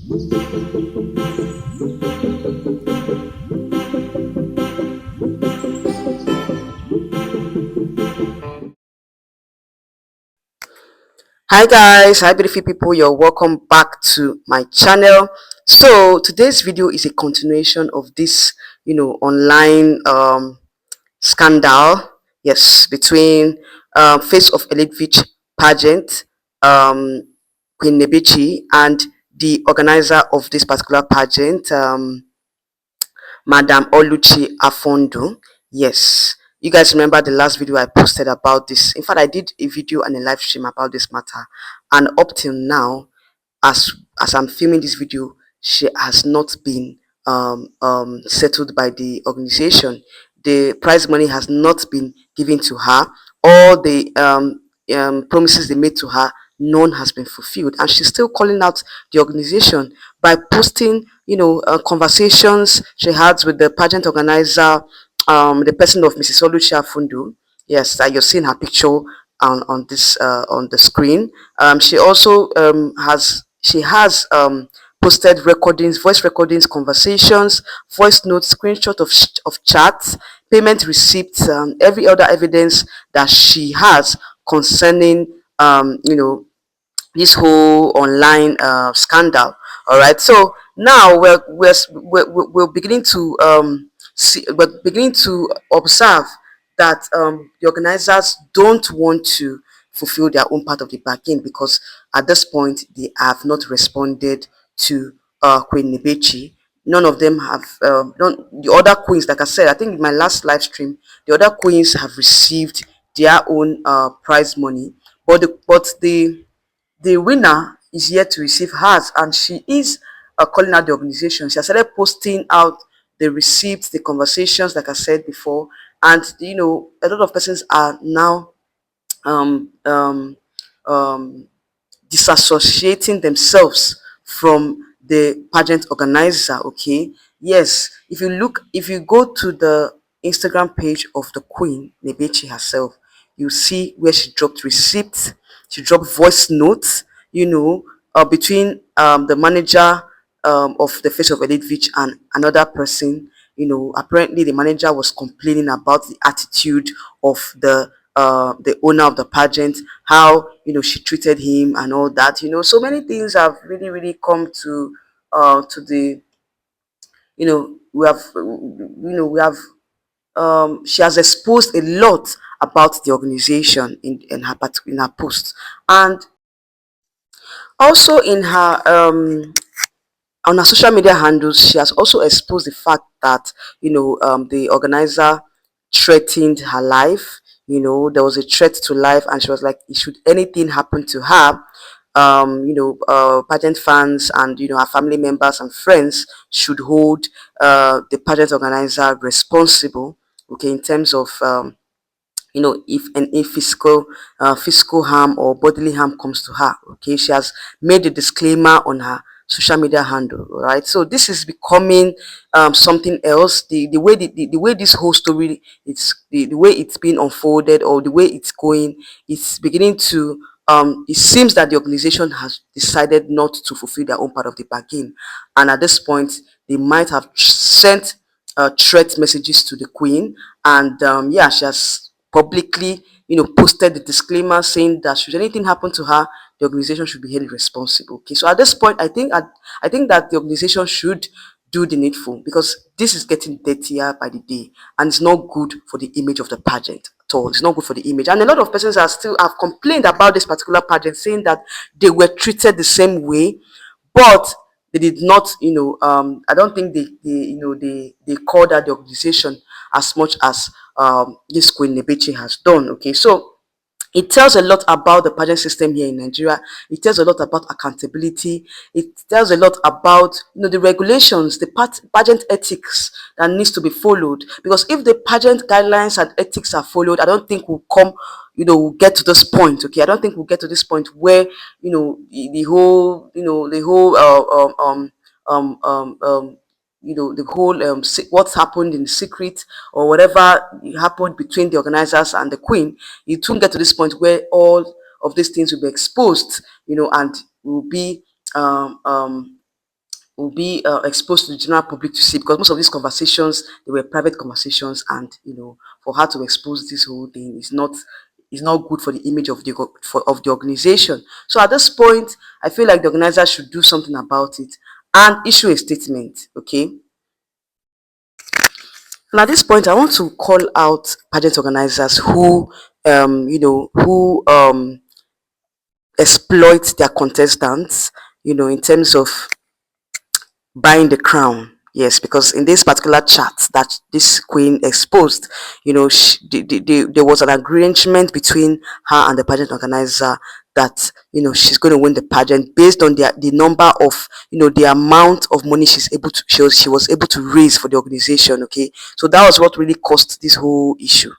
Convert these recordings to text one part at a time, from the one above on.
Hi guys, hi beautiful people, you're welcome back to my channel. So today's video is a continuation of this, online scandal, yes, between face of Elidvic pageant, um Queen Nebechi, and the organizer of this particular pageant, Madam Oluchi Afundu. Yes, you guys remember the last video I posted about this. In fact, I did a video and a live stream about this matter, and up till now, as I'm filming this video, she has not been settled by the organization. The prize money has not been given to her. All the promises they made to her, none has been fulfilled, and she's still calling out the organization by posting, conversations she had with the pageant organizer, the person of Mrs Oluchi Afundu. Yes, you're seeing her picture on the screen. She also has posted recordings, voice recordings, conversations, voice notes, screenshot of chats, payment receipts, every other evidence that she has concerning this whole online scandal. All right, so now we're beginning to we're beginning to observe that the organizers don't want to fulfill their own part of the bargain, because at this point they have not responded to Queen Nebechi. None of them have. The other queens, like I said, I think in my last live stream, the other queens have received their own prize money, but the winner is yet to receive hers, and she is calling out the organization. She has started posting out the receipts, the conversations, like I said before, and a lot of persons are now um, um, um, disassociating themselves from the pageant organizer. Okay, yes, if you go to the Instagram page of the Queen Nebechi herself, you see where she dropped receipts, she dropped voice notes, between the manager of the face of Elidvic and another person. Apparently the manager was complaining about the attitude of the owner of the pageant, how she treated him and all that. So many things have really come to the we have she has exposed a lot about the organization in her post, and also in her on her social media handles. She has also exposed the fact that the organizer threatened her life. There was a threat to life, and she was like, should anything happen to her, pageant fans and her family members and friends should hold the pageant organizer responsible, okay, in terms of if any physical harm or bodily harm comes to her. Okay, she has made a disclaimer on her social media handle. Right, so this is becoming something else. The way this whole story, the way it's being unfolded, or the way it's going, it's beginning to it seems that the organization has decided not to fulfill their own part of the bargain, and at this point they might have sent threat messages to the Queen. And yeah, she has publicly posted the disclaimer saying that should anything happen to her, the organization should be held responsible. Okay, so at this point, I think that the organization should do the needful, because this is getting dirtier by the day, and it's not good for the image of the pageant at all. It's not good for the image, and a lot of persons are still have complained about this particular pageant, saying that they were treated the same way, but they did not, I don't think they called out the organization as much as this Queen Nebechi has done. Okay, so it tells a lot about the pageant system here in Nigeria. It tells a lot about accountability. It tells a lot about the regulations, the pageant ethics that needs to be followed. Because if the pageant guidelines and ethics are followed, I don't think we'll come, we'll get to this point. Okay, I don't think we'll get to this point where the whole, the whole um, um, um, the whole what's happened in secret, or whatever happened between the organizers and the Queen. It won't get to this point where all of these things will be exposed, and will be um, um, will be exposed to the general public to see, because most of these conversations, they were private conversations, and for her to expose this whole thing is not good for the image of of the organization. So at this point, I feel like the organizer should do something about it and issue a statement. Okay. And at this point, I want to call out pageant organizers who who exploit their contestants, in terms of buying the crown. Yes, because in this particular chat that this queen exposed, there was an arrangement between her and the pageant organizer that she's going to win the pageant based on the number of the amount of money she was able to raise for the organization. Okay, so that was what really caused this whole issue.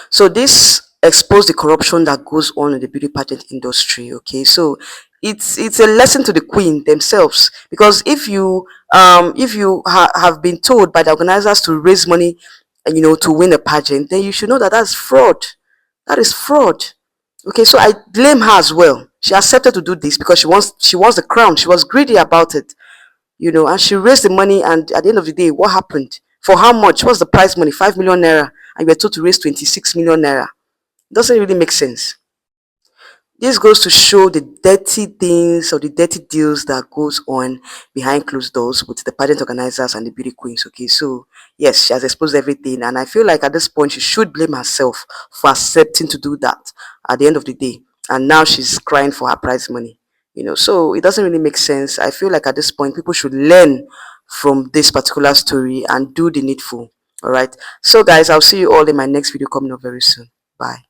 So this exposed the corruption that goes on in the beauty pageant industry. Okay, so it's a lesson to the queen themselves, because if you have been told by the organizers to raise money, to win a pageant, then you should know that that's fraud. That is fraud. Okay, so I blame her as well. She accepted to do this because she wants the crown. She was greedy about it, and she raised the money. And at the end of the day, what happened? For how much? What's the prize money? 5 million naira, and you were told to raise 26 million naira. Doesn't really make sense. This goes to show the dirty things or the dirty deals that goes on behind closed doors with the pageant organizers and the beauty queens. Okay, so yes, she has exposed everything, and I feel like at this point she should blame herself for accepting to do that at the end of the day. And now she's crying for her prize money. So it doesn't really make sense. I feel like at this point people should learn from this particular story and do the needful. All right. So guys, I'll see you all in my next video coming up very soon. Bye.